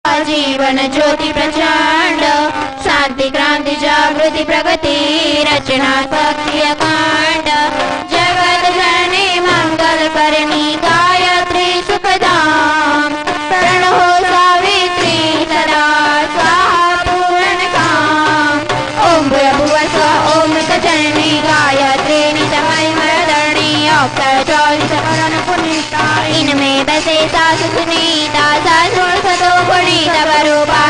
जीवन ज्योति प्रचंड शांति क्रांति जागृति प्रगति रचना शक्ति अखंड जगत जननी मंगल करनी गायत्री सुखधाम शरण हो सावित्री सदा स्वाहा पूर्ण काम ओम भूर्भुवः स्वः ओम जननी गायत्री नितमय मरधरणी अक्षर चौरित करण पुण्यकारिणी इनमें बसे सासु सुनीता सासुर सतो गुणित वरूपा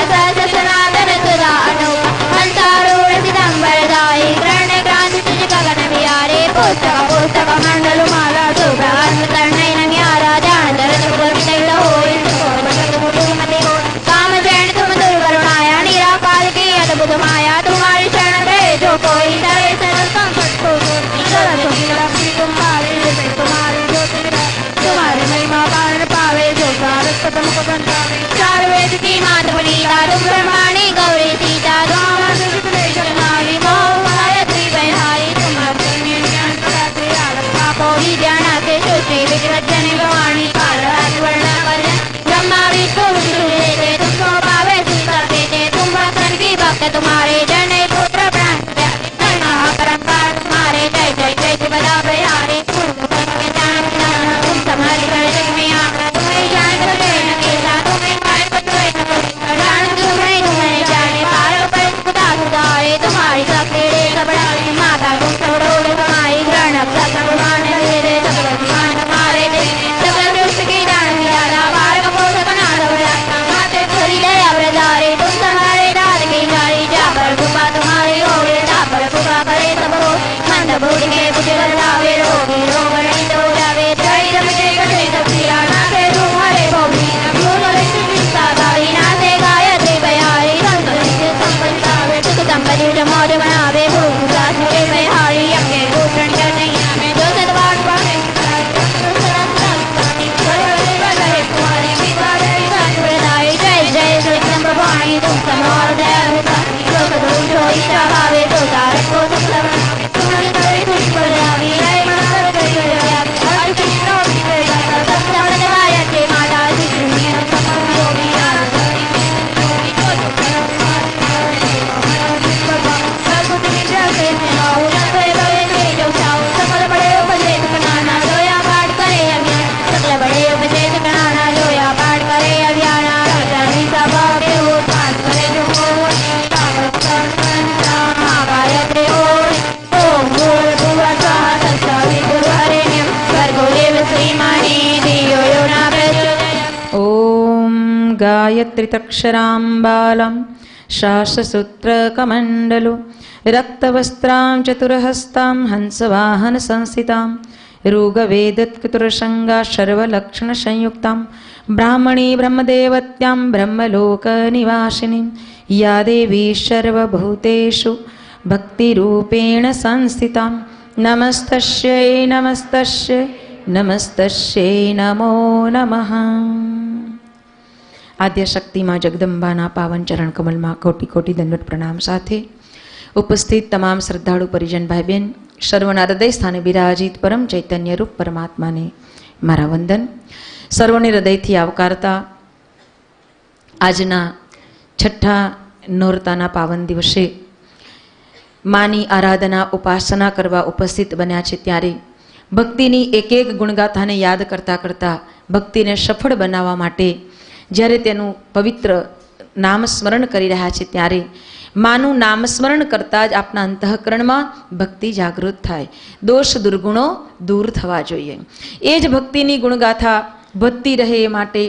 सनातन सुधा अनूपा अंतारूढ़ सिदंबरदायी ग्रहण क्रांति तुझ गगन बिहारे पुस्तक पुस्तक मंडल माला शुभ्र तरणय न्यारा ध्यान दरद गुरुमित होई काम जैन तुम दुर्गरुणाया निराकार की अद्भुत माया तुम्हारी शरण गए जो कोई डरे सरल संकट को तुम्हारी तुम्हारी महिमा पारण पावे जो सारस पदम को बंधावे चार वेद की मात बनीता तुम ब्रह्माणी गौरी सीता नारी गायत्री बहारी तुम्हारी ज्ञान कराते आलका पौरी ज्ञान के श्रुति विग्रजन भवानी काल वर्ण ब्रह्मा विष्णु विष्णु तुमको पावे सीता देते तुम भक्तन की भक्त तुम्हारे जन पुत्र प्राण परम्पार तुम्हारे जय जय जय बदा बिहारी तुम्हारी जग में आना तुम्हें जान तुम्हें तुम्हें जाने पारो पर खुदा खुदाए तुम्हारी शक्ति घबराए माता तुम छोड़ोगे तुम्हारी ग्रहण भगवान मेरे भगवान हमारे सकल दृष्ट की दान दिया मार्ग बोध बना माते थोड़ी दया व्रतारे तुम तुम्हारे दाद की जारी जाकर कृपा तुम्हारी होगी जाकर कृपा करे सब हो मंद बुद्धि के बुझ बदलावे रोगी रोग नहीं हो जावे धैर्य में कटे तपसिया ना के तुम्हारे भोगी साधारी ना से गायत्री बयारी संपत्ति सुख संपत्ति मौज बनावे भूख के बहारी अपने भूषण नहीं हमें जो सदवार पावे जय जय श्री भवानी तुम समार दया इच्छा भावे तो तारक को तुम्हारी करे तुझ पर जावी जय माता गायत्री तक्षरां बालं शाससूत्रकमण्डलो रक्तवस्त्रां चतुरहस्तां हंसवाहन संस्थितां ऋग्वेदत्कुतुरशङ्गा सर्वलक्षणसंयुक्तां ब्राह्मणी ब्रह्मदेवत्यां ब्रह्मलोकनिवासिनीं या देवी सर्वभूतेषु भक्तिरूपेण संस्थितां नमस्तस्यै नमस्तस्यै नमस्तस्यै नमो नमः। आद्यशक्ति माँ जगदम्बाना पावन चरण कमल में कोटि कोटि दंडवत प्रणाम साथे उपस्थित तमाम श्रद्धालु परिजन भाई बहन सर्वना हृदय स्थाने विराजित परम चैतन्य रूप परमात्मा ने मारा वंदन। सर्वने हृदय थी आवकारता आजना छठा नोरताना पावन दिवसे मानी आराधना उपासना करवा उपस्थित बन्या छे त्यारे भक्तिनी एक एक गुणगाथाने याद करता करता भक्तिने सफल बनावा माटे જ્યારે તેનું પવિત્ર નામસ્મરણ કરી રહ્યા છે ત્યારે માનું નામસ્મરણ કરતાં જ આપના અંતઃકરણમાં ભક્તિ જાગૃત થાય, દોષ દુર્ગુણો દૂર થવા જોઈએ. એ જ ભક્તિની ગુણગાથા વધતી રહે એ માટે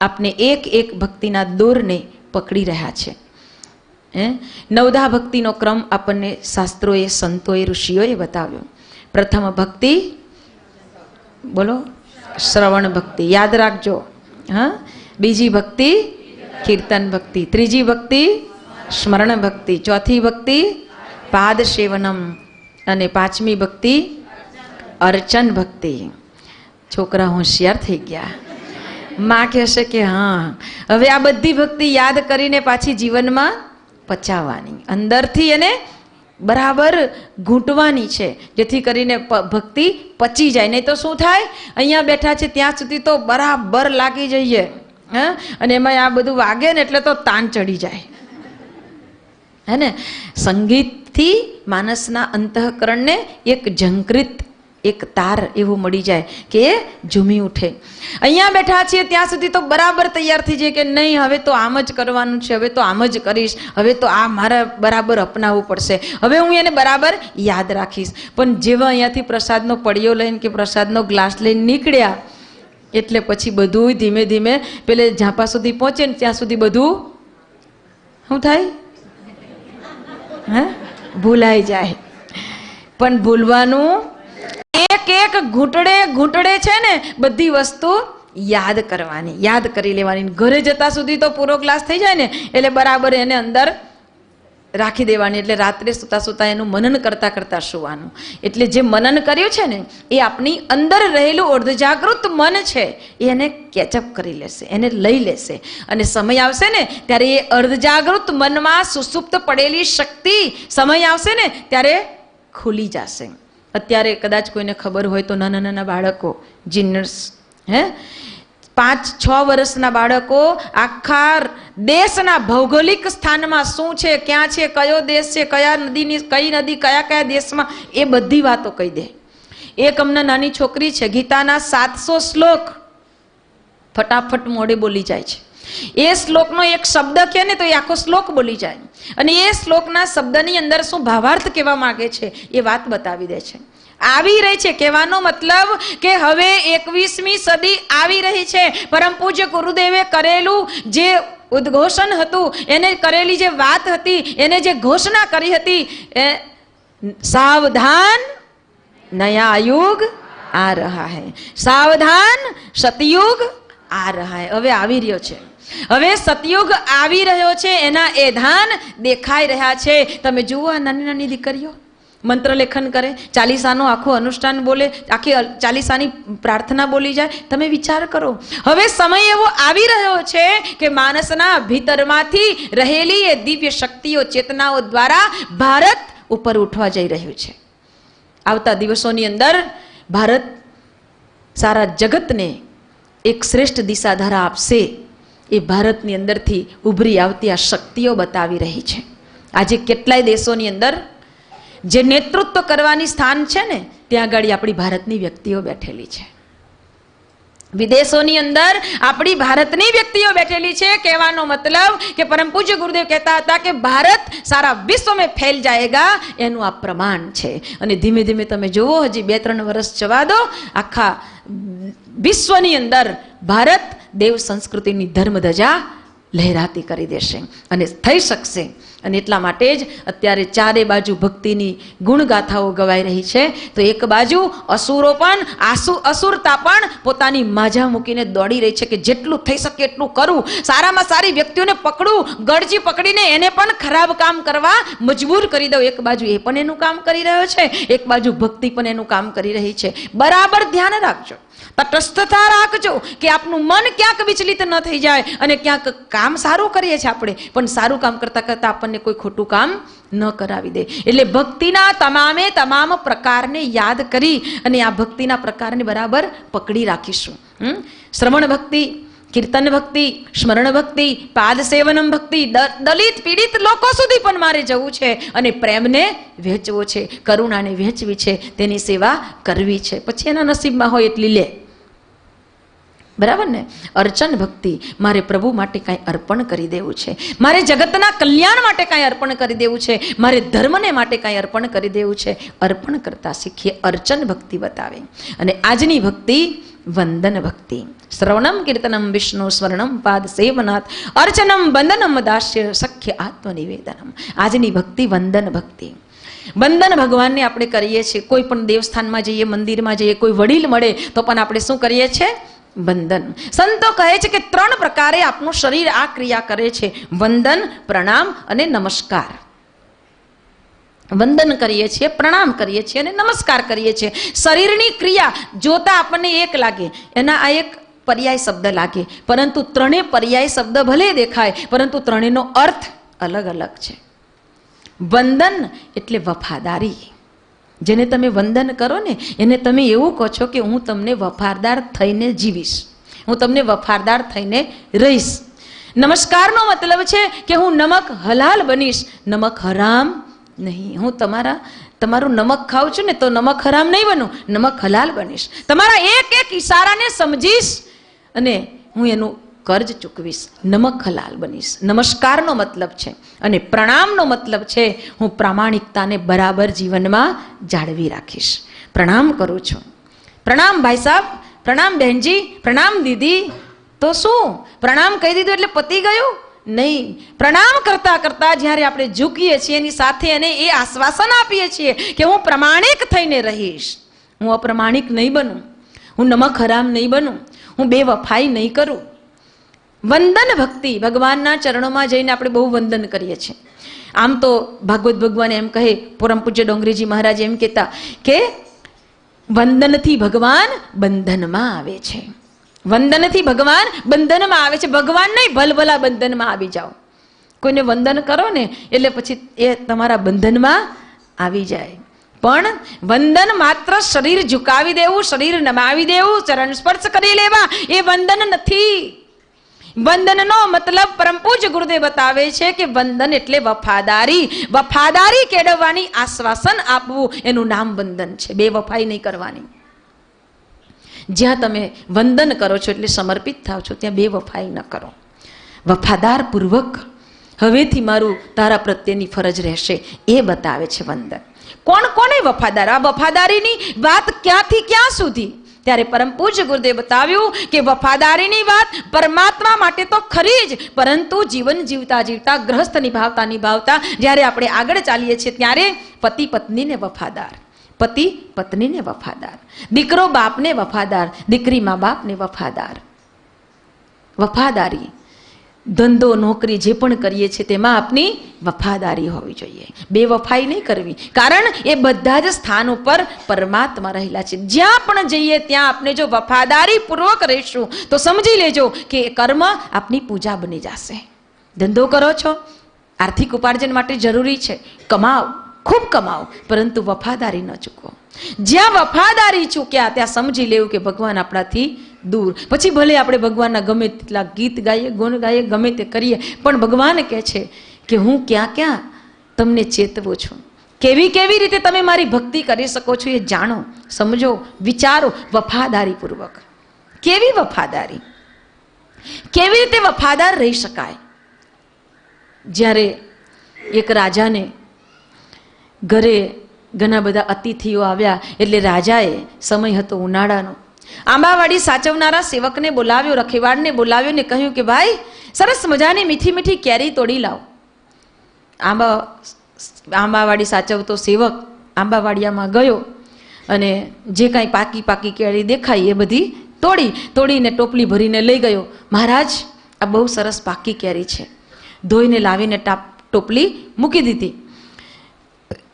આપને એક એક ભક્તિના દોરને પકડી રહ્યા છે. નવધા ભક્તિનો ક્રમ આપણને શાસ્ત્રોએ સંતોએ ઋષિઓએ બતાવ્યો. પ્રથમ ભક્તિ બોલો શ્રવણ ભક્તિ, યાદ રાખજો. હા, બીજી ભક્તિ કીર્તન ભક્તિ, ત્રીજી ભક્તિ સ્મરણ ભક્તિ, ચોથી ભક્તિ પાદ સેવનમ અને પાંચમી ભક્તિ અર્ચન ભક્તિ. છોકરા હોશિયાર થઈ ગયા. માં કહેશે કે હા હવે આ બધી ભક્તિ યાદ કરીને પાછી જીવનમાં પચાવવાની, અંદરથી એને બરાબર ઘૂંટવાની છે જેથી કરીને ભક્તિ પચી જાય. નહીં તો શું થાય, અહીંયા બેઠા છે ત્યાં સુધી તો બરાબર લાગી જઈએ, હા, અને એમાં આ બધું વાગે ને એટલે તો તાન ચડી જાય, હે ને. સંગીતથી માણસના અંતઃકરણને એક ઝંકૃત, એક તાર એવું મળી જાય કે એ ઝૂમી ઉઠે. અહીંયા બેઠા છીએ ત્યાં સુધી તો બરાબર તૈયાર થઈ જાય કે નહીં, હવે તો આમ જ કરવાનું છે, હવે તો આમ જ કરીશ, હવે તો આ મારા બરાબર અપનાવવું પડશે, હવે હું એને બરાબર યાદ રાખીશ. પણ જેવા અહીંયાથી પ્રસાદનો પડિયો લઈને કે પ્રસાદનો ગ્લાસ લઈને નીકળ્યા એટલે પછી બધું ધીમે ધીમે પેલે ઝાંપા સુધી પહોંચે ને ત્યાં સુધી બધું શું થાય, હે, ભૂલાઈ જાય. પણ ભૂલવાનું, એક એક ઘૂંટડે ઘૂંટડે છે ને બધી વસ્તુ યાદ કરવાની, યાદ કરી લેવાની. ઘરે જતા સુધી તો પૂરો ગ્લાસ થઈ જાય ને એટલે બરાબર એને અંદર રાખી દેવાની. એટલે રાત્રે સુતા સુતા એનું મનન કરતા કરતા સુવાનું. એટલે જે મનન કર્યું છે ને એ આપણી અંદર રહેલું અર્ધજાગૃત મન છે એને કેચઅપ કરી લેશે, એને લઈ લેશે. અને સમય આવશે ને ત્યારે એ અર્ધજાગૃત મનમાં સુસુપ્ત પડેલી શક્તિ સમય આવશે ને ત્યારે ખુલી જશે. અત્યારે કદાચ કોઈને ખબર હોય તો નાના નાના બાળકો, જીનર્સ, હે, 5-6 વર્ષના બાળકો આખા દેશના ભૌગોલિક સ્થાનમાં શું છે, ક્યાં છે, કયો દેશ છે, કયા નદીની કઈ નદી કયા કયા દેશમાં, એ બધી વાતો કહી દે. એક અમને નાની છોકરી છે, ગીતાના 700 શ્લોક ફટાફટ મોઢે બોલી જાય છે. એ શ્લોકનો એક શબ્દ કહે ને તો એ આખો શ્લોક બોલી જાય. અને એ શ્લોકના શબ્દની અંદર શું ભાવાર્થ કહેવા માંગે છે એ વાત બતાવી દે છે. આવી રહી છે, કહેવાનો મતલબ કે હવે 21મી સદી આવી રહી છે. પરમ પૂજ્ય ગુરુદેવે કરેલું જે ઉદ્ઘોષણ હતું, એને કરેલી જે વાત હતી, એને જે ઘોષણા કરી હતી, એ સાવધાન નયા યુગ આ રહા હૈ, સાવધાન સતયુગ આ રહા હૈ. હવે આવી રહ્યો છે, હવે સતયુગ આવી રહ્યો છે, એના એધાન દેખાઈ રહ્યા છે. તમે જુઓ આ નાની નાની દીકરીઓ મંત્ર લેખન કરે, ચાલીસાનું આખું અનુષ્ઠાન બોલે, આખી ચાલીસાની પ્રાર્થના બોલી જાય. તમે વિચાર કરો, હવે સમય એવો આવી રહ્યો છે કે માણસના ભીતરમાંથી રહેલી એ દિવ્ય શક્તિઓ, ચેતનાઓ દ્વારા ભારત ઉપર ઉઠવા જઈ રહ્યું છે. આવતા દિવસોની અંદર ભારત સારા જગતને એક શ્રેષ્ઠ દિશાધારા આપશે. એ ભારતની અંદરથી ઉભરી આવતી આ શક્તિઓ બતાવી રહી છે. આજે કેટલાય દેશોની અંદર જે નેતૃત્વ કરવાની સ્થાન છે ને ત્યાં આગળ આપણી ભારતની વ્યક્તિઓ બેઠેલી છે. વિદેશોની અંદર આપણી ભારતની વ્યક્તિઓ બેઠેલી છે. કહેવાનો મતલબ કે પરમ પૂજ્ય ગુરુદેવ કહેતા હતા કે ભારત સારા વિશ્વ મેં ફેલ જાયેગા, એનું આ પ્રમાણ છે. અને ધીમે ધીમે તમે જુઓ, હજી 2-3 વર્ષ જવા દો, આખા વિશ્વની અંદર ભારત દેવ સંસ્કૃતિની ધર્મ ધજા લહેરાતી કરી દેશે અને થઈ શકશે. અને એટલા માટે જ અત્યારે ચારે બાજુ ભક્તિની ગુણગાથાઓ ગવાઈ રહી છે. તો એક બાજુ અસુરો પણ, અસુરતા પણ પોતાની માજા મૂકીને દોડી રહી છે કે જેટલું થઈ શકે એટલું કરું, સારામાં સારી વ્યક્તિઓને પકડું, ગળજી પકડીને એને પણ ખરાબ કામ કરવા મજબૂર કરી દઉં. એક બાજુ એ પણ એનું કામ કરી રહ્યો છે, એક બાજુ ભક્તિ પણ એનું કામ કરી રહી છે. બરાબર ધ્યાન રાખજો, તટસ્થતા રાખજો કે આપનું મન ક્યાંક વિચલિત ન થઈ જાય. અને ક્યાંક કામ સારું કરીએ છીએ આપણે, પણ સારું કામ કરતા કરતા આપણને કોઈ ખોટું કામ ન કરાવી દે. એટલે ભક્તિના તમામ પ્રકારને યાદ કરી અને આ ભક્તિના પ્રકારને બરાબર પકડી રાખીશું. શ્રવણ ભક્તિ, કીર્તન ભક્તિ, સ્મરણ ભક્તિ, પાદ સેવનમ ભક્તિ, દલિત પીડિત લોકો સુધી પણ મારે જવું છે અને પ્રેમને વહેંચવો છે, કરુણાને વહેંચવી છે, તેની સેવા કરવી છે. પછી એના નસીબમાં હોય એટલી લે, બરાબર ને. અર્ચન ભક્તિ, મારે પ્રભુ માટે કાંઈ અર્પણ કરી દેવું છે, મારે જગતના કલ્યાણ માટે કાંઈ અર્પણ કરી દેવું છે, મારે ધર્મને માટે કાંઈ અર્પણ કરી દેવું છે. અર્પણ કરતા શીખીએ, અર્ચન ભક્તિ બતાવે. અને આજની ભક્તિ વંદન ભક્તિ. શ્રવણમ કીર્તનમ વિષ્ણુ સ્મરણમ પાદ સેવનાથ અર્ચનમ વંદનમ દાસ્ય સખ્ય આત્મનિવેદનમ. આજની ભક્તિ વંદન ભક્તિ. વંદન ભગવાનને આપણે કરીએ છીએ. કોઈ પણ દેવસ્થાનમાં જઈએ, મંદિરમાં જઈએ, કોઈ વડીલ મળે તો પણ આપણે શું કરીએ છીએ? વંદન. સંતો કહે છે કે 3 પ્રકારે આપનું શરીર આ ક્રિયા કરે છે: વંદન, પ્રણામ અને નમસ્કાર. વંદન કરીએ છીએ, પ્રણામ કરીએ છીએ અને નમસ્કાર કરીએ છીએ. શરીરની ક્રિયા જોતા આપણને એક લાગે, એના આ એક પર્યાય શબ્દ લાગે, પરંતુ 3 પર્યાય શબ્દ ભલે દેખાય પરંતુ 3નો અર્થ અલગ અલગ છે. વંદન એટલે વફાદારી. જેને તમે વંદન કરો ને એને તમે એવું કહો છો કે હું તમને વફાદાર થઈને જીવીશ. હું તમને વફાદાર થઈને રહીશ. નમસ્કારનો મતલબ છે કે હું નમક હલાલ બનીશ, નમક હરામ નહીં. હું તમારું નમક ખાઉં છું ને તો નમક હરામ નહીં બનું, નમક હલાલ બનીશ. તમારા એક એક ઈશારાને સમજીશ અને હું એનું કર્જ ચૂકવીશ. નમક હલાલ બનીશ. નમસ્કારનો મતલબ છે. અને પ્રણામનો મતલબ છે હું પ્રામાણિકતાને બરાબર જીવનમાં જાળવી રાખીશ. પ્રણામ કરું છું. પ્રણામ ભાઈ સાહેબ, પ્રણામ બહેનજી, પ્રણામ દીદી. તો શું પ્રણામ કહી દીધું એટલે પતી ગયું? નહીં. પ્રણામ કરતા કરતા જ્યારે આપણે ઝૂકીએ છીએ એની સાથે એને એ આશ્વાસન આપીએ છીએ કે હું પ્રમાણિક થઈને રહીશ, હું અપ્રમાણિક નહીં બનું, હું નમક હરામ નહીં બનું, હું બેવફાઈ નહીં કરું. વંદન ભક્તિ, ભગવાનના ચરણોમાં જઈને આપણે બહુ વંદન કરીએ છીએ. આમ તો ભાગવત ભગવાન એમ કહે, પરમ પૂજ્ય ડોંગરીજી મહારાજ એમ કહેતા કે વંદનથી ભગવાન બંધનમાં આવે છે. વંદનથી ભગવાન બંધનમાં આવે છે. ભગવાન નહીં, ભલભલા બંધનમાં આવી જાઓ. કોઈને વંદન કરો ને એટલે પછી એ તમારા બંધનમાં આવી જાય. પણ વંદન માત્ર શરીર ઝુકાવી દેવું, શરીર નમાવી દેવું, ચરણ સ્પર્શ કરી લેવા એ વંદન નથી. વંદનનો મતલબ પરમ પૂજ્ય ગુરુદેવ બતાવે છે કે વંદન એટલે વફાદારી. વફાદારી કેળવવાની, આશ્વાસન આપવું, એનું નામ વંદન છે. બેવફાઈ નહીં કરવાની. જ્યાં તમે વંદન કરો છો એટલે સમર્પિત થાવ છો, ત્યાં બેવફાઈ ન કરો. વફાદાર પૂર્વક હવેથી મારું તારા પ્રત્યેની ફરજ રહેશે એ બતાવે છે વંદન. કોણ કોને વફાદાર? આ વફાદારીની વાત ક્યાંથી ક્યાં સુધી? ત્યારે પરમ પૂજ્ય ગુરુદેવ બતાવ્યું કે વફાદારીની વાત પરમાત્મા માટે તો ખરી જ, પરંતુ જીવન જીવતા જીવતા, ગ્રહસ્થ નિભાવતા નિભાવતા જ્યારે આપણે આગળ ચાલીએ છીએ ત્યારે પતિ પત્નીને વફાદાર, પતિ પત્નીને વફાદાર, દીકરો બાપને વફાદાર, દીકરી મા બાપને વફાદાર. વફાદારી, ધંધો નોકરી જે પણ કરીએ છીએ તેમાં આપની વફાદારી હોવી જોઈએ. બેવફાઈ નહીં કરવી, કારણ એ બધા જ સ્થાન ઉપર પરમાત્મા રહેલા છે. જ્યાં પણ જઈએ ત્યાં આપણે જો વફાદારી પૂર્વક રહીશું તો સમજી લેજો કે કર્મ આપની પૂજા બની જશે. ધંધો કરો છો, આર્થિક ઉપાર્જન માટે જરૂરી છે, કમાઓ, ખૂબ કમાઓ, પરંતુ વફાદારી ન ચૂકો. જ્યાં વફાદારી ચૂક્યા ત્યાં સમજી લેવું કે ભગવાન આપણાથી દૂર. પછી ભલે આપણે ભગવાનના ગમે તેટલા ગીત ગાઈએ, ગુણ ગાઈએ, ગમે તે કરીએ, પણ ભગવાન કહે છે કે હું ક્યાં ક્યાં તમને ચેતવું છું. કેવી કેવી રીતે તમે મારી ભક્તિ કરી શકો છો એ જાણો, સમજો, વિચારો વફાદારી પૂર્વક. કેવી વફાદારી? કેવી રીતે વફાદાર રહી શકાય? જ્યારે એક રાજાને ઘરે ઘણા બધા અતિથિઓ આવ્યા એટલે રાજાએ, સમય હતો ઉનાળાનો, આંબાવાડી સાચવનારા સેવકને બોલાવ્યો, રખેવાળને બોલાવ્યો ને કહ્યું કે ભાઈ સરસ મજાની મીઠી મીઠી કેરી તોડી લાવો. આંબાવાડી સાચવતો સેવક આંબાવાડિયામાં ગયો અને જે કાંઈ પાકી પાકી કેરી દેખાઈ એ બધી તોડીને ટોપલી ભરીને લઈ ગયો. મહારાજ, આ બહુ સરસ પાકી કેરી છે. ધોઈને લાવીને ટોપલી મૂકી દીધી.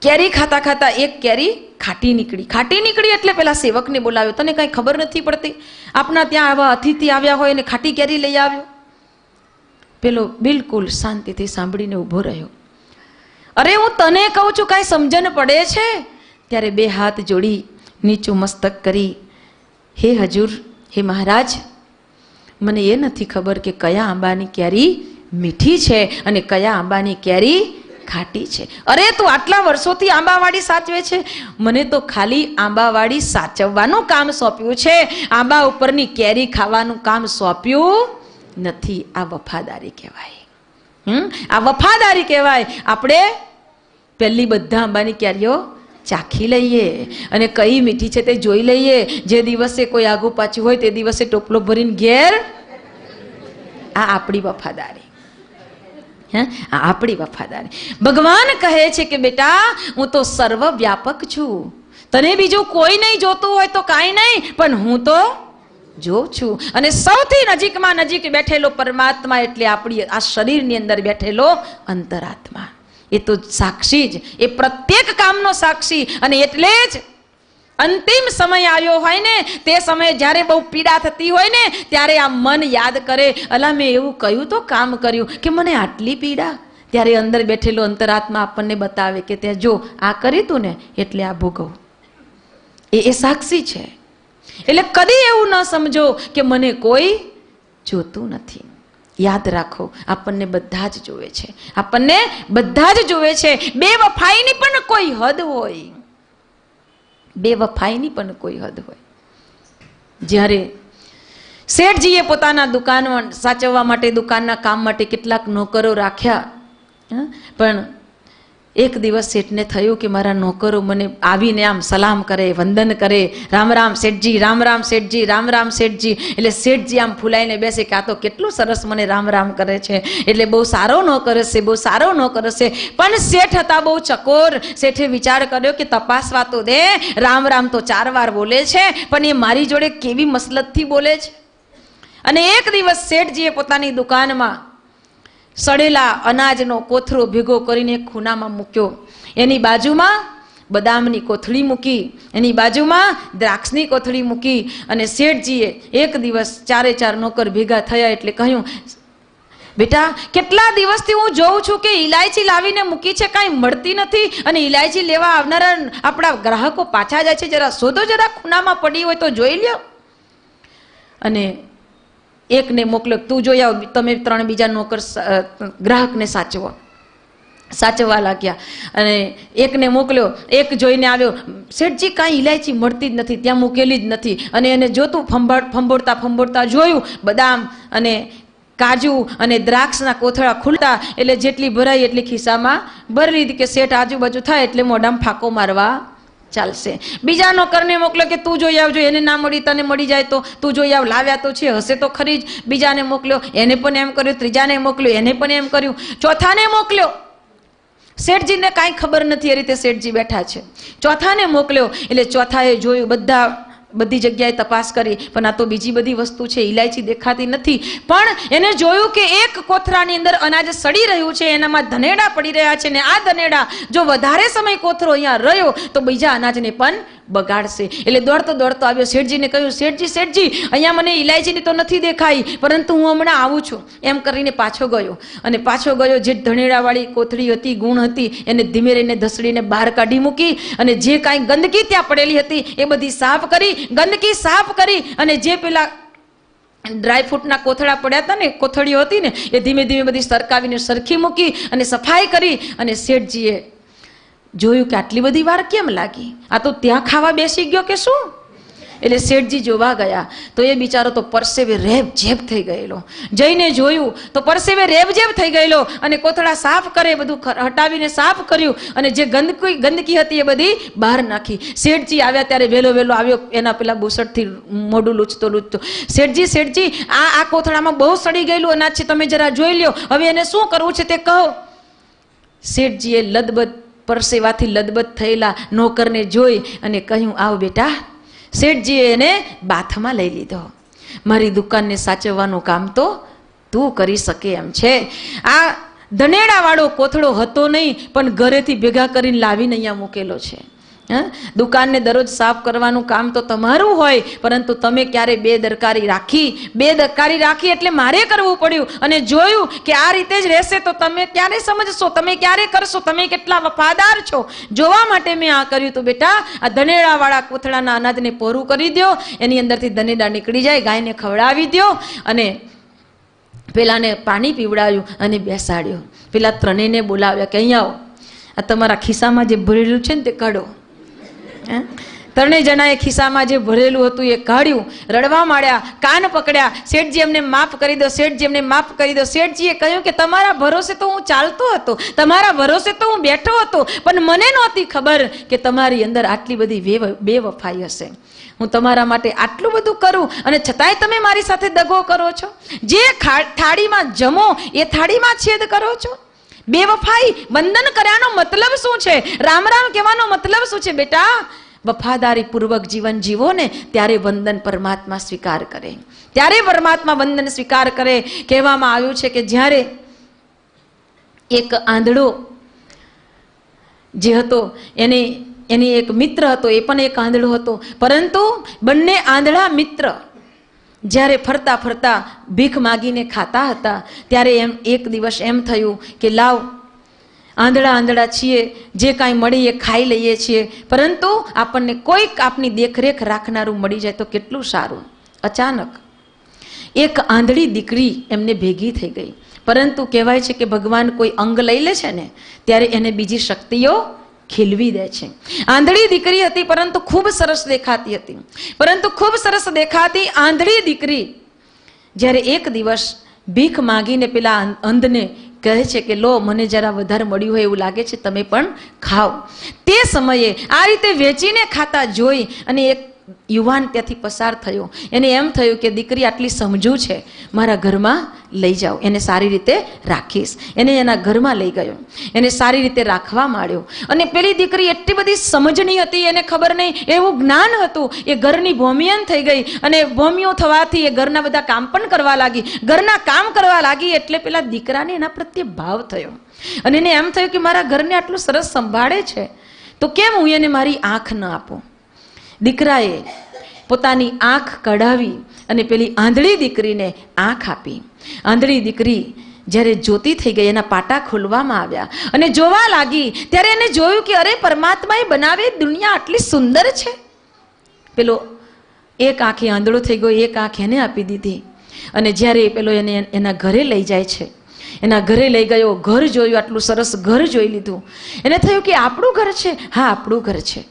કેરી ખાતા ખાતા એક કેરી ખાટી નીકળી. ખાટી નીકળી એટલે પેલા સેવકને બોલાવ્યો, તને કાંઈ ખબર નથી પડતી? આપણા ત્યાં આવા અતિથિ આવ્યા હોય અને ખાટી કેરી લઈ આવ્યો. પેલો બિલકુલ શાંતિથી સાંભળીને ઊભો રહ્યો. અરે હું તને કહું છું, કાંઈ સમજણ પડે છે? ત્યારે બે હાથ જોડી નીચું મસ્તક કરી, હે હજુર, હે મહારાજ, મને એ નથી ખબર કે કયા આંબાની કેરી મીઠી છે અને કયા આંબાની કેરી ખાટી છે. અરે તું આટલા વર્ષોથી આંબાવાડી સાચવે છે, મને તો ખાલી આંબાવાડી સાચવવાનું કામ સોંપ્યું છે, આંબા ઉપરની કેરી ખાવાનું કામ સોંપ્યું નથી. આ વફાદારી કહેવાય. આ વફાદારી કહેવાય. આપણે પહેલી બધા આંબાની કેરીઓ ચાખી લઈએ અને કઈ મીઠી છે તે જોઈ લઈએ. જે દિવસે કોઈ આગુ પાછું હોય તે દિવસે ટોપલો ભરીને ઘેર. આ આપણી વફાદારી. આપણી વફાદારી. ભગવાન કહે છે કે બેટા, હું તો સર્વ વ્યાપક છું, તને બીજું કોઈ નહીં જોતું હોય તો કાંઈ નહીં, પણ હું તો જોઉં છું. અને સૌથી નજીકમાં નજીક બેઠેલો પરમાત્મા એટલે આપણી આ શરીરની અંદર બેઠેલો અંતરાત્મા, એ તો સાક્ષી જ, એ પ્રત્યેક કામનો સાક્ષી. અને એટલે જ અંતિમ સમય આવ્યો હોય ને તે સમયે જ્યારે બહુ પીડા થતી હોય ને ત્યારે આ મન યાદ કરે, અલા મેં એવું કયું તો કામ કર્યું કે મને આટલી પીડા. ત્યારે અંદર બેઠેલો અંતરાત્મા આપણને બતાવે કે તે જો આ કર્યું તું ને એટલે આ ભોગવ. એ સાક્ષી છે. એટલે કદી એવું ન સમજો કે મને કોઈ જોતું નથી. યાદ રાખો, આપણને બધા જ જોવે છે, આપણને બધા જ જોવે છે. બેવફાઈની પણ કોઈ હદ હોય, બેવફાઈની પણ કોઈ હદ હોય. જ્યારે શેઠજીએ પોતાના દુકાન સાચવવા માટે, દુકાનના કામ માટે કેટલાક નોકરો રાખ્યા, પણ એક દિવસ શેઠને થયું કે મારા નોકરો મને આવીને આમ સલામ કરે, વંદન કરે, રામ રામ શેઠજી, રામ રામ શેઠજી, રામ રામ શેઠજી. એટલે શેઠજી આમ ફૂલાઈને બેસે કે આ તો કેટલું સરસ મને રામ રામ કરે છે, એટલે બહુ સારો નોકર હશે, બહુ સારો નોકર હશે. પણ શેઠ હતા બહુ ચકોર. શેઠે વિચાર કર્યો કે તપાસવા તો દે, રામ રામ તો 4 વાર બોલે છે, પણ એ મારી જોડે કેવી મસલતથી બોલે છે. અને એક દિવસ શેઠજીએ પોતાની દુકાનમાં સડેલા અનાજનો કોથળો ભેગો કરીને એક ખૂણામાં મૂક્યો. એની બાજુમાં બદામની કોથળી મૂકી, એની બાજુમાં દ્રાક્ષની કોથળી મૂકી. અને શેઠજીએ એક દિવસ 4 નોકર ભેગા થયા એટલે કહ્યું, બેટા કેટલા દિવસથી હું જોઉં છું કે ઇલાયચી લાવીને મૂકી છે, કાંઈ મળતી નથી, અને ઇલાયચી લેવા આવનારા આપણા ગ્રાહકો પાછા જાય છે, જરા શોધો, જરા ખૂણામાં પડી હોય તો જોઈ લ્યો. અને એકને મોકલ્યો, તું જોઈ આવ, તમે 3 બીજા નોકર ગ્રાહકને સાચવવા લાગ્યા. અને એકને મોકલ્યો, એક જોઈને આવ્યો, શેઠજી કાંઈ ઇલાયચી મળતી જ નથી, ત્યાં મૂકેલી જ નથી. અને એને જોતું ફંભોળતા જોયું, બદામ અને કાજુ અને દ્રાક્ષના કોથળા ખુલતા, એટલે જેટલી ભરાઈ એટલી ખિસ્સામાં ભરી લીધી કે શેઠ આજુબાજુ થાય એટલે મોઢામાં ફાંકો મારવા ચાલશે. બીજા નોકરને મોકલ્યો કે તું જોઈ આવજો, એને ના મળી તને મળી જાય તો તું જોઈ આવ, લાવ્યા તો છે, હશે તો ખરી જ. બીજાને મોકલ્યો, એને પણ એમ કર્યું. ત્રીજાને મોકલ્યો, એને પણ એમ કર્યું. ચોથાને મોકલ્યો, શેઠજીને કાંઈ ખબર નથી, એ રીતે શેઠજી બેઠા છે. ચોથાને મોકલ્યો, એટલે ચોથાએ જોયું, બધી જગ્યાએ તપાસ કરી, પણ આ તો બીજી બધી વસ્તુ છે, ઇલાયચી દેખાતી નથી. પણ એને જોયું કે એક કોથળાની અંદર અનાજ સડી રહ્યું છે, એનામાં ધનેડા પડી રહ્યા છે, ને આ ધનેડા જો વધારે સમય કોથળો અહીંયા રહ્યો તો બીજા અનાજને પણ બગાડશે. એટલે દોડતો આવ્યો, શેઠજીને કહ્યું, શેઠજી અહીંયા મને ઇલાયચીની તો નથી દેખાઈ, પરંતુ હું હમણાં આવું છું, એમ કરીને પાછો ગયો. અને પાછો ગયો, જે ધનેડાવાળી કોથળી હતી, ગુણ હતી, એને ધીમે રહીને ધસડીને બહાર કાઢી મૂકી. અને જે કાંઈ ગંદકી ત્યાં પડેલી હતી એ બધી સાફ કરી, ગંદકી સાફ કરી. અને જે પેલા ડ્રાયફ્રૂટના કોથળા પડ્યા હતા ને, કોથળીઓ હતી ને, એ ધીમે ધીમે બધી સરકાવીને સરખી મૂકી અને સફાઈ કરી. અને શેઠજીએ જોયું કે આટલી બધી વાર કેમ લાગી, આ તો ત્યાં ખાવા બેસી ગયો કે શું? એટલે શેઠજી જોવા ગયા તો એ બિચારો તો પરસેવે રેબઝેબ થઈ ગયેલો. જઈને જોયું તો પરસેવે રેબઝેબ થઈ ગયેલો. અને કોથળા સાફ કરે, બધું હટાવીને સાફ કર્યું, અને જે ગંદકી હતી એ બધી બહાર નાખી. શેઠજી આવ્યા ત્યારે વહેલો આવ્યો, એના પેલા બુસટથી મોઢું લૂછતો, શેઠજી આ કોથળામાં બહુ સડી ગયેલું અનાજ છે, તમે જરા જોઈ લ્યો, હવે એને શું કરવું છે તે કહો. શેઠજીએ પરસેવાથી લદબદ થયેલા નોકરને જોઈ અને કહ્યું, આવ બેટા. શેઠજીએ એને બાથમાં લઈ લીધો. મારી દુકાનને સાચવવાનું કામ તો તું કરી શકે એમ છે. આ ધનેડાવાળો કોથળો હતો નહીં, પણ ઘરેથી ભેગા કરીને લાવીને અહીંયા મૂકેલો છે. દુકાનને દરરોજ સાફ કરવાનું કામ તો તમારું હોય, પરંતુ તમે ક્યારે બેદરકારી રાખી એટલે મારે કરવું પડ્યું. અને જોયું કે આ રીતે જ રહેશે તો તમે ક્યારે સમજશો, તમે ક્યારે કરશો, તમે કેટલા વફાદાર છો, જોવા માટે મેં આ કર્યું. તો બેટા, આ ધનેડાવાળા કોથળાના અનાજને પોરું કરી દો, એની અંદરથી ધનેડા નીકળી જાય, ગાયને ખવડાવી દો. અને પેલાને પાણી પીવડાવ્યું અને બેસાડ્યો. પેલા 3ને બોલાવ્યા કે અહીંયા આવો, આ તમારા ખિસ્સામાં જે ભરેલું છે ને તે કાઢો. 3 જણાએ ખિસ્સામાં જે ભરેલું હતું એ કાઢ્યું, રડવા માંડ્યા, કાન પકડ્યા. શેઠજી એમને માફ કરી દો, શેઠજી એમને માફ કરી દો. શેઠજીએ કહ્યું કે તમારા ભરોસે તો હું ચાલતો હતો, તમારા ભરોસે તો હું બેઠો હતો, પણ મને નહોતી ખબર કે તમારી અંદર આટલી બધી બેવફાઈ હશે. હું તમારા માટે આટલું બધું કરું અને છતાંય તમે મારી સાથે દગો કરો છો. જે થાળીમાં જમો એ થાળીમાં છેદ કરો છો. બેવફાઈ. વંદન કર્યાનો મતલબ શું છે? રામ રામ કહેવાનો મતલબ શું છે? બેટા, વફાદારી પૂર્વક જીવન જીવો ને ત્યારે વંદન પરમાત્મા સ્વીકાર કરે, ત્યારે પરમાત્મા વંદન સ્વીકાર કરે. કહેવામાં આવ્યું છે કે જ્યારે એક આંધળો જે હતો એની એક મિત્ર હતો, એ પણ એક આંધળો હતો, પરંતુ બંને આંધળા મિત્ર જ્યારે ફરતા ફરતા ભીખ માગીને ખાતા હતા ત્યારે એક દિવસ એમ થયું કે લાવ આંધળા આંધળા છીએ, જે કાંઈ મળી એ ખાઈ લઈએ છીએ, પરંતુ આપણને કોઈક આપની દેખરેખ રાખનારું મળી જાય તો કેટલું સારું. અચાનક એક આંધળી દીકરી એમને ભેગી થઈ ગઈ. પરંતુ કહેવાય છે કે ભગવાન કોઈ અંગ લઈ લે છે ને ત્યારે એને બીજી શક્તિઓ ખીલવી દે છે. આંધળી દીકરી હતી, પરંતુ ખૂબ સરસ દેખાતી હતી. પરંતુ ખૂબ સરસ દેખાતી આંધળી દીકરી જ્યારે એક દિવસ ભીખ માંગીને પેલા અંધને કહે છે કે લો, મને જરા વધારે મળ્યું હોય એવું લાગે છે, તમે પણ ખાઓ. તે સમયે આ રીતે વેચીને ખાતા જોઈ અને એક યુવાન ત્યાંથી પસાર થયો. એને એમ થયું કે દીકરી આટલી સમજુ છે, મારા ઘરમાં લઈ જાઓ, એને સારી રીતે રાખીશ. એને એના ઘરમાં લઈ ગયો, એને સારી રીતે રાખવા માંડ્યો. અને પેલી દીકરી એટલી બધી સમજણી હતી, એને ખબર નહીં, એવું જ્ઞાન હતું, એ ઘરની ભોમિયન થઈ ગઈ. અને ભોમિયો થવાથી એ ઘરના બધા કામ પણ કરવા લાગી. ઘરના કામ કરવા લાગી એટલે પેલા દીકરાને એના પ્રત્યે ભાવ થયો. અને એને એમ થયું કે મારા ઘરને આટલું સરસ સંભાળે છે, તો કેમ હું એને મારી આંખ ન આપું. દીકરાએ પોતાની આંખ કઢાવી અને પેલી આંધળી દીકરીને આંખ આપી. આંધળી દીકરી જ્યારે જોતી થઈ ગઈ, એના પાટા ખોલવામાં આવ્યા અને જોવા લાગી ત્યારે એને જોયું કે અરે, પરમાત્માએ બનાવી દુનિયા આટલી સુંદર છે. પેલો એક આંખે આંધળો થઈ ગયો, એક આંખ એને આપી દીધી. અને જ્યારે પેલો એને એના ઘરે લઈ જાય છે, એના ઘરે લઈ ગયો, ઘર જોયું, આટલું સરસ ઘર જોઈ લીધું. એને થયું કે આપણું ઘર છે. હા, આપણું ઘર છે.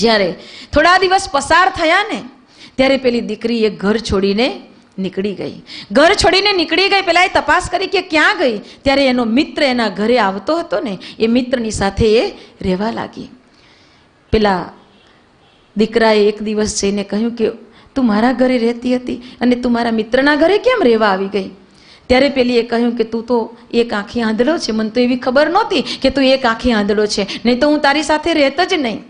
જ્યારે થોડા દિવસ પસાર થયા ને ત્યારે પેલી દીકરી એક ઘર છોડીને નીકળી ગઈ. ઘર છોડીને નીકળી ગઈ. પેલા એ તપાસ કરી કે ક્યાં ગઈ. ત્યારે એનો મિત્ર એના ઘરે આવતો હતો ને, એ મિત્રની સાથે એ રહેવા લાગી. પેલા દીકરાએ એક દિવસ જઈને કહ્યું કે તું મારા ઘરે રહેતી હતી અને તું મારા મિત્રના ઘરે કેમ રહેવા આવી ગઈ. ત્યારે પેલી એ કહ્યું કે તું તો એક આંખે આંધળો છે, મને તો એવી ખબર નહોતી કે તું એક આંખે આંધળો છે, નહીં તો હું તારી સાથે રહેત જ નહીં.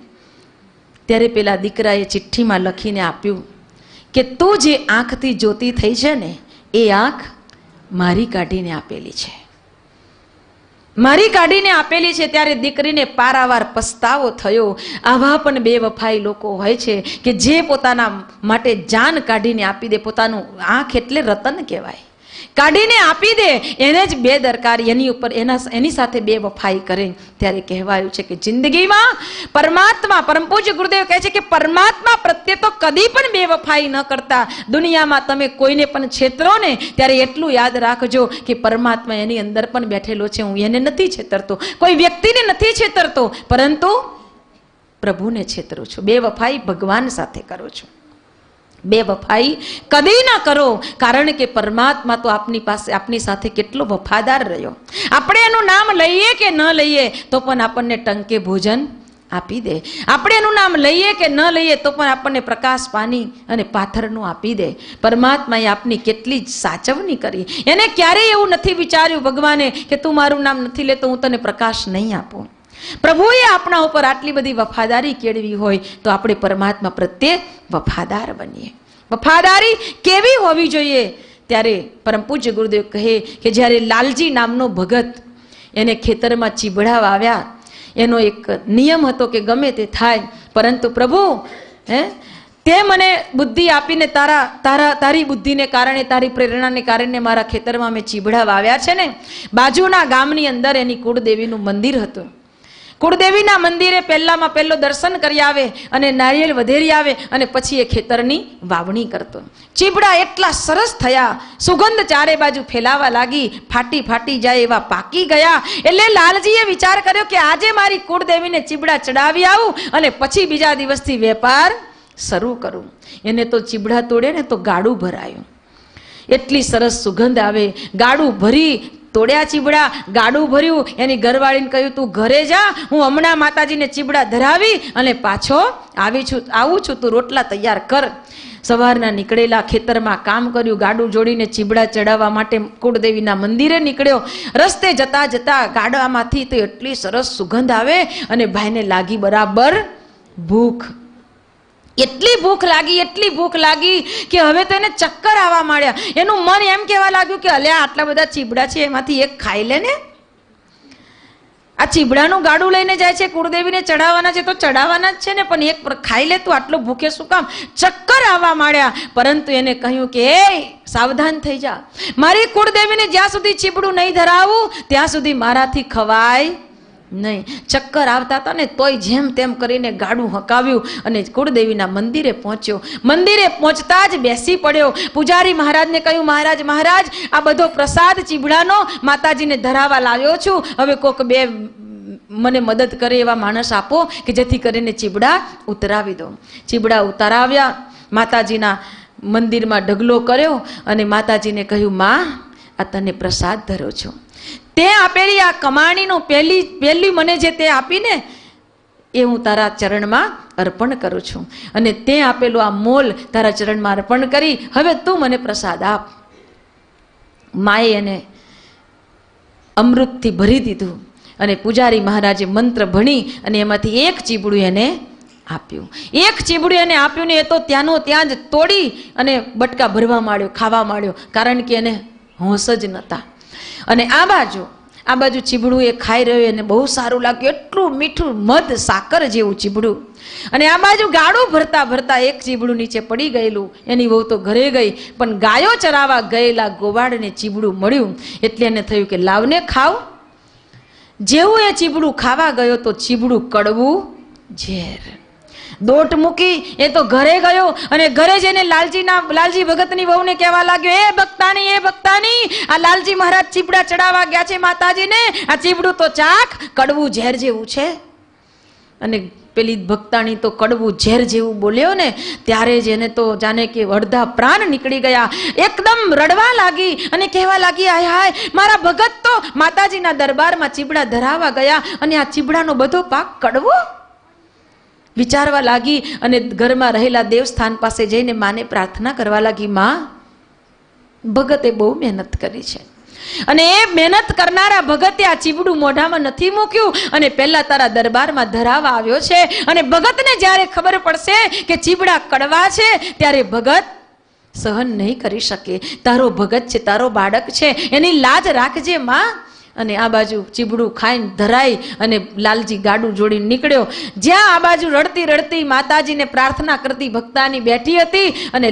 ત્યારે પેલા દીકરાએ ચિઠ્ઠીમાં લખીને આપ્યું કે તું જે આંખથી જોતી થઈ છે ને, એ આંખ મારી કાઢીને આપેલી છે, મારી કાઢીને આપેલી છે. ત્યારે દીકરીને પારાવાર પસ્તાવો થયો. આવા પણ બેવફાઈ લોકો હોય છે કે જે પોતાના માટે જાન કાઢીને આપી દે. પોતાનું આંખ એટલે રતન કહેવાય, કાઢીને આપી દે, એને જ બેદરકારી, એની ઉપર એની સાથે બેવફાઈ કરે. ત્યારે કહેવાયું છે કે જિંદગીમાં પરમાત્મા, પરમ પૂજ્ય ગુરુદેવ કહે છે કે પરમાત્મા પ્રત્યે તો કદી પણ બેવફાઈ ન કરતા. દુનિયામાં તમે કોઈને પણ છેતરો ને ત્યારે એટલું યાદ રાખજો કે પરમાત્મા એની અંદર પણ બેઠેલો છે. હું એને નથી છેતરતો, કોઈ વ્યક્તિને નથી છેતરતો, પરંતુ પ્રભુને છેતરું છું. બેવફાઈ ભગવાન સાથે કરું છું. બેવફાઈ કદી ના કરો, કારણ કે પરમાત્મા તો આપની પાસે, આપની સાથે કેટલો વફાદાર રહ્યો. આપણે એનું નામ લઈએ કે ન લઈએ તો પણ આપણને ટંકે ભોજન આપી દે. આપણે એનું નામ લઈએ કે ન લઈએ તો પણ આપણને પ્રકાશ, પાણી અને પાથરનું આપી દે. પરમાત્માએ આપની કેટલી જ સાચવણી કરી. એને ક્યારેય એવું નથી વિચાર્યું ભગવાને કે તું મારું નામ નથી લેતો, હું તને પ્રકાશ નહીં આપું. પ્રભુએ આપણા ઉપર આટલી બધી વફાદારી કેળવી હોય તો આપણે પરમાત્મા પ્રત્યે વફાદાર બનીએ. વફાદારી કેવી હોવી જોઈએ? ત્યારે પરમ પૂજ્ય ગુરુદેવ કહે કે જ્યારે લાલજી નામનો ભગત, એને ખેતરમાં ચીબડા વાવ્યા. એનો એક નિયમ હતો કે ગમે તે થાય, પરંતુ પ્રભુ તે મને બુદ્ધિ આપીને તારી બુદ્ધિને કારણે, તારી પ્રેરણાને કારણે મારા ખેતરમાં મેં ચીબડા વાવ્યા છે ને. બાજુના ગામની અંદર એની કુળદેવીનું મંદિર હતું. કુળદેવીના મંદિરે પહેલામાં પહેલો દર્શન કરી આવે અને નારિયેળ વધેરી આવે અને પછી એ ખેતરની વાવણી કરતો. ચીબડા એટલા સરસ થયા, સુગંધ ચારે બાજુ ફેલાવા લાગી, ફાટી ફાટી જાય એવા પાકી ગયા. એટલે લાલજીએ વિચાર કર્યો કે આજે મારી કુળદેવીને ચીબડા ચડાવી આવું અને પછી બીજા દિવસથી વેપાર શરૂ કરું. એને તો ચીબડા તોડે ને તો ગાડું ભરાયું. એટલી સરસ સુગંધ આવે. ગાડું ભરી તોડ્યા ચીબડા, ગાડું ભર્યું. એની ઘરવાળીને કહ્યું તું ઘરે જા, હું હમણાં માતાજીને ચીબડા ધરાવી અને પાછો આવું છું, તું રોટલા તૈયાર કર. સવારના નીકળેલા, ખેતરમાં કામ કર્યું, ગાડું જોડીને ચીબડા ચડાવવા માટે કુળદેવીના મંદિરે નીકળ્યો. રસ્તે જતા જતા ગાડામાંથી તો એટલી સરસ સુગંધ આવે અને ભાઈને લાગી બરાબર ભૂખ. એટલી ભૂખ લાગી કે હવે તો એને ચક્કર આવવા માંડ્યા. એનું મન એમ કહેવા લાગ્યું કે અલ્યા આટલા બધા ચીબડા છે, એમાંથી એક ખાઈ લે ને. આ ચીબડાનું ગાડું લઈને જાય છે, કુળદેવીને ચડાવવાના છે તો ચડાવવાના જ છે ને, પણ એક ખાઈ લે તું, આટલો ભૂખે શું કામ? ચક્કર આવવા માંડ્યા. પરંતુ એને કહ્યું કે એ સાવધાન થઈ જા, મારી કુળદેવીને જ્યાં સુધી ચીબડું નહીં ધરાવું ત્યાં સુધી મારાથી ખવાય નહીં. ચક્કર આવતા હતા ને તોય જેમ તેમ કરીને ગાડું હકાવ્યું અને કુળદેવીના મંદિરે પહોંચ્યો. મંદિરે પહોંચતા જ બેસી પડ્યો. પૂજારી મહારાજને કહ્યું, મહારાજ મહારાજ, આ બધો પ્રસાદ ચીબડાનો માતાજીને ધરાવા લાવ્યો છું, હવે કોક બે મને મદદ કરે એવા માણસ આપો કે જેથી કરીને ચીબડા ઉતરાવી દો. ચીબડા ઉતારાવ્યા, માતાજીના મંદિરમાં ઢગલો કર્યો અને માતાજીને કહ્યું, માં આ તને પ્રસાદ ધરો છો, તે આપેલી આ કમાણીનો પહેલી મને જે તે આપીને એ હું તારા ચરણમાં અર્પણ કરું છું, અને તે આપેલું આ મોલ તારા ચરણમાં અર્પણ કરી હવે તું મને પ્રસાદ આપ. માએ એને અમૃતથી ભરી દીધું અને પૂજારી મહારાજે મંત્ર ભણી અને એમાંથી એક ચીબડું એને આપ્યું. એક ચીબડું એને આપ્યું ને એ તો ત્યાંનો ત્યાં જ તોડી અને બટકા ભરવા માંડ્યો, ખાવા માંડ્યો, કારણ કે એને હોશ જ નહોતા. અને આ બાજુ ચીબડું એ ખાઈ રહ્યો, એને બહુ સારું લાગ્યું, એટલું મીઠું મધ સાકર જેવું ચીબડું. અને આ બાજુ ગાડું ભરતા ભરતા એક ચીબડું નીચે પડી ગયેલું. એની વહુ તો ઘરે ગઈ, પણ ગાયો ચરાવવા ગયેલા ગોવાળને ચીબડું મળ્યું એટલે એને થયું કે લાવને ખાવ. જેવું એ ચીબડું ખાવા ગયો તો ચીબડું કડવું ઝેર. દોટ મૂકી એ તો ઘરે ગયો અને ઘરે જઈને લાલજી ભગતની વહુને કહેવા લાગ્યો, એ ભક્તાની, આ લાલજી મહારાજ ચીબડા ચડાવવા ગયા છે માતાજીને, આ ચીબડું તો ચાખ, કડવું ઝેર જેવું છે. અને પેલી ભક્તાણી તો કડવું ઝેર જેવું બોલ્યો ને ત્યારે જ એને તો જાણે કે અડધા પ્રાણ નીકળી ગયા. એકદમ રડવા લાગી અને કહેવા લાગી, હાય હાય, મારા ભગત તો માતાજીના દરબારમાં ચીબડા ધરાવવા ગયા અને આ ચીબડાનો બધો પાક કડવો. વિચારવા લાગી અને ઘરમાં રહેલા દેવસ્થાન પાસે જઈને માને પ્રાર્થના કરવા લાગી, માં, ભગતે બહુ મહેનત કરી છે અને એ મહેનત કરનારા ભગતે આ ચીબડું મોઢામાં નથી મૂક્યું અને પહેલા તારા દરબારમાં ધરાવા આવ્યો છે, અને ભગતને જ્યારે ખબર પડશે કે ચીબડા કડવા છે ત્યારે ભગત સહન નહીં કરી શકે. તારો ભગત છે, તારો બાળક છે, એની લાજ રાખજે માં. અને આ બાજુ ચીબડું ખાઈને ધરાઈ અને લાલજી ગાડું જોડીને નીકળ્યો. જ્યાં આ બાજુ રડતી રડતી માતાજીને પ્રાર્થના કરતી ભક્તાની બેઠી હતી અને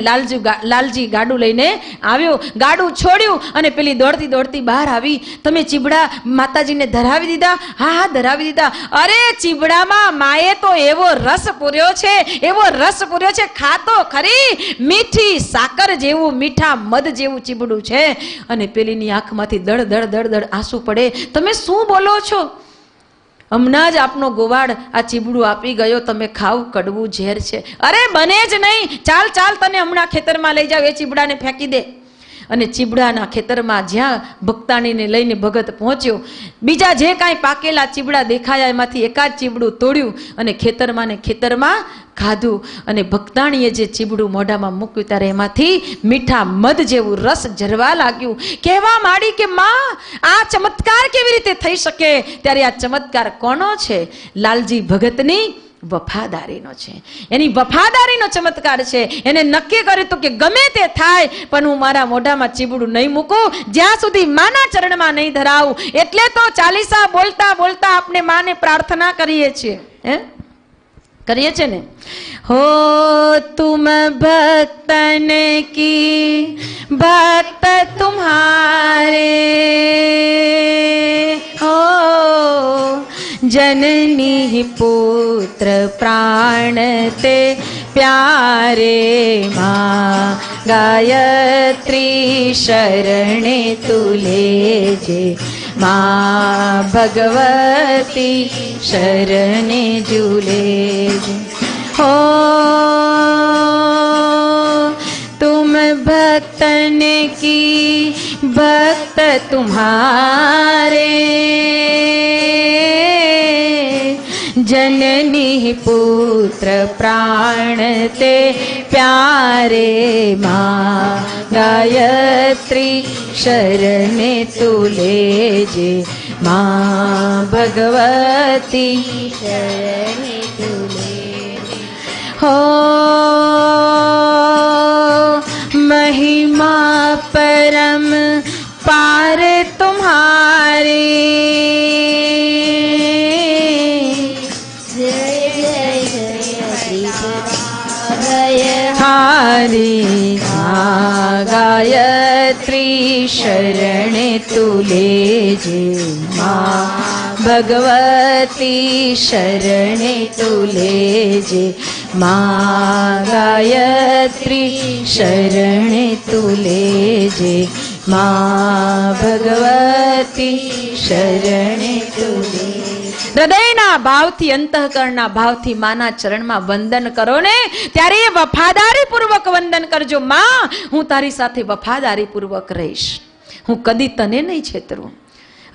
લાલજી ગાડું લઈને આવ્યો. ગાડું છોડ્યું અને પેલી દોડતી દોડતી બહાર આવી. તમે ચીબડા માતાજીને ધરાવી દીધા? હા ધરાવી દીધા. અરે ચીબડામાં માએ તો એવો રસ પૂર્યો છે, ખાતો ખરી, મીઠી સાકર જેવું, મીઠા મધ જેવું ચીબડું છે. અને પેલીની આંખમાંથી દળ દળ દળ દળ આંસુ પડે. તમે શું બોલો છો? હમણાં જ આપનો ગોવાળ આ ચીબડું આપી ગયો, તમે ખાવ, કડવું ઝેર છે. અરે બને જ નહીં, ચાલ તને હમણાં ખેતરમાં લઈ જાવ, એ ચીબડાને ફેંકી દે. અને ચીબડાના ખેતરમાં જ્યાં ભક્તાણીને લઈને ભગત પહોંચ્યો, બીજા જે કાંઈ પાકેલા ચીબડા દેખાયા એમાંથી એકાદ ચીબડું તોડ્યું અને ખેતરમાં ખાધું. અને ભક્તાણીએ જે ચીબડું મોઢામાં મૂક્યું ત્યારે એમાંથી મીઠા મધ જેવું રસ ઝરવા લાગ્યું. કહેવા માંડી કે માં, આ ચમત્કાર કેવી રીતે થઈ શકે? ત્યારે આ ચમત્કાર કોનો છે? લાલજી ભગતની વફાદારીનો છે. એની વફાદારીનો ચમત્કાર છે. એને નક્કી કર્યું હતું કે ગમે તે થાય પણ હું મારા મોઢામાં ચીબડું નહીં મૂકું જ્યાં સુધી માના ચરણમાં નહીં ધરાવું. એટલે તો ચાલીસા બોલતા બોલતા આપણે માને પ્રાર્થના કરીએ છીએ, કરીએ છે ને, હો તુમ ભક્તન કી ભક્ત તુમ્હારે, હો जननी पुत्र प्राण ते प्यारे, माँ गायत्री शरणे तुलेजे, माँ भगवती शरणे झूलेजे, हो तुम भक्तन की भक्त तुम्हारे, जननी पुत्र प्राण ते प्यारे, माँ गायत्री शरणे तुलेजे, माँ भगवती शरणे तुलेजे, हो महिमा परम पार तुम्हारे, મારી મા ગાયત્રી શરણે તું લેજે, મા ભગવતી શરણે તું લેજે, મા ગાયત્રી શરણે તું લેજે, મા ભગવતી શરણે તું લેજે. હૃદયના ભાવથી, અંતઃકરણના ભાવથી માના ચરણમાં વંદન કરો ને, ત્યારે એ વફાદારી પૂર્વક વંદન કરજો. માં, હું તારી સાથે વફાદારી પૂર્વક રહીશ, હું કદી તને નહીં છેતરું.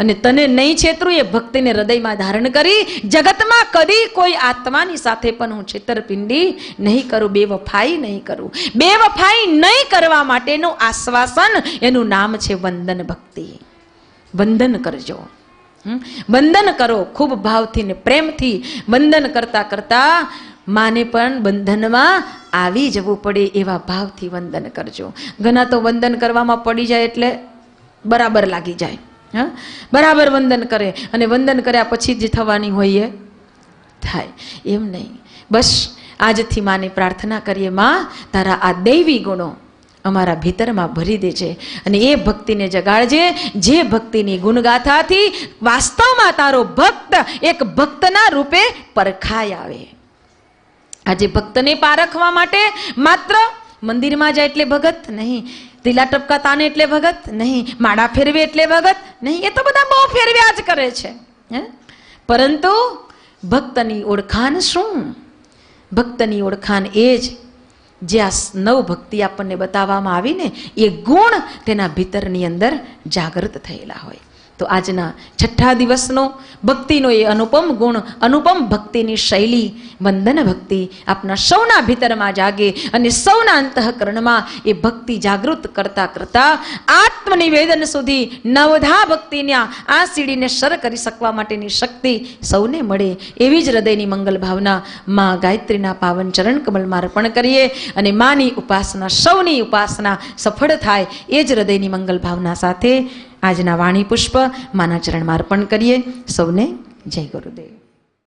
અને તને નહીં છેતરું એ ભક્તિને હૃદયમાં ધારણ કરી જગતમાં કદી કોઈ આત્માની સાથે પણ હું છેતરપિંડી નહીં કરું, બેવફાઈ નહીં કરું. બેવફાઈ નહીં કરવા માટેનું આશ્વાસન, એનું નામ છે વંદન ભક્તિ. વંદન કરજો, વંદન કરો ખૂબ ભાવથી ને પ્રેમથી. વંદન કરતા કરતા માને પણ બંધનમાં આવી જવું પડે એવા ભાવથી વંદન કરજો. ઘણા તો વંદન કરવામાં પડી જાય એટલે બરાબર લાગી જાય, હા, બરાબર વંદન કરે અને વંદન કર્યા પછી જ થવાની હોય એ થાય. એમ નહીં, બસ આજથી માને પ્રાર્થના કરીએ, માં તારા આ દૈવી ગુણો અમારા ભીતરમાં ભરી દે છે અને એ ભક્તિને જગાડજે, જે ભક્તિની ગુણગાથાથી વાસ્તવમાં તારો ભક્ત એક ભક્તના રૂપે પરખાઈ આવે. આજે ભક્તને પારખવા માટે માત્ર મંદિરમાં જાય એટલે ભગત નહીં, તિલા ટપકા તાને એટલે ભગત નહીં, માળા ફેરવે એટલે ભગત નહીં, એ તો બધા બહુ ફેરવ્યા જ કરે છે. પરંતુ ભક્તની ઓળખાણ શું? ભક્તની ઓળખાણ એ જ જે આ નવ ભક્તિ આપણને બતાવવામાં આવી ને, એ ગુણ તેના ભીતરની અંદર જાગૃત થયેલા હોય. તો આજના છઠ્ઠા દિવસનો ભક્તિનો એ અનુપમ ગુણ, અનુપમ ભક્તિની શૈલી વંદન ભક્તિ આપના સૌના ભીતરમાં જાગે અને સૌના અંતઃકરણમાં એ ભક્તિ જાગૃત કરતા કરતા આત્મનિવેદન સુધી નવધા ભક્તિના આ સીડીને સર કરી શકવા માટેની શક્તિ સૌને મળે. એવી જ હૃદયની મંગલ ભાવના મા ગાયત્રીના પાવન ચરણ કમલમાં અર્પણ કરીએ અને માની ઉપાસના, સૌની ઉપાસના સફળ થાય એ જ હૃદયની મંગલ ભાવના સાથે આજના વાણી પુષ્પ માના ચરણમાં અર્પણ કરીએ. સૌને જય ગુરુદેવ.